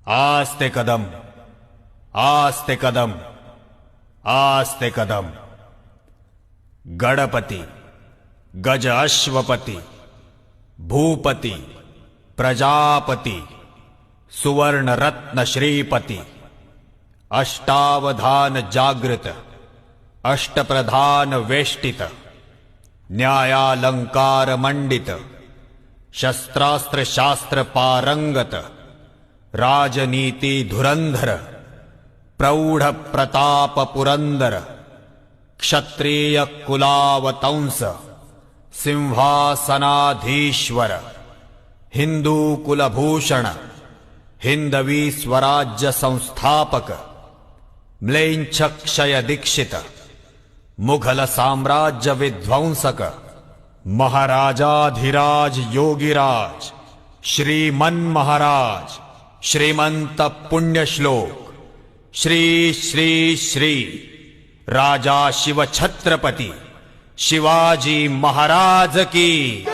आस्ते कदम, आस्ते कदम, आस्ते कदम। गणपति, गज अश्वपति, भूपति, प्रजापति, सुवर्ण रत्न श्रीपति, अष्टावधान जागृत, अष्टप्रधान वेष्टित, न्यायालंकार मंडित, शस्त्रास्त्र शास्त्र पारंगत, राजनीति धुरंधर, प्रौढ़ प्रताप पुरंदर, क्षत्रिय कुलावतंस, सिंहासनाधीश्वर, हिंदू कुलभूषण, हिंदवी स्वराज्य संस्थापक, म्लेच्छ क्षय दीक्षित, मुघल साम्राज्य विध्वंसक, महाराजाधिराज योगिराज, श्रीमन महाराज, श्रीमंत पुण्यश्लोक, श्री श्री श्री राजा शिव छत्रपति शिवाजी महाराज की।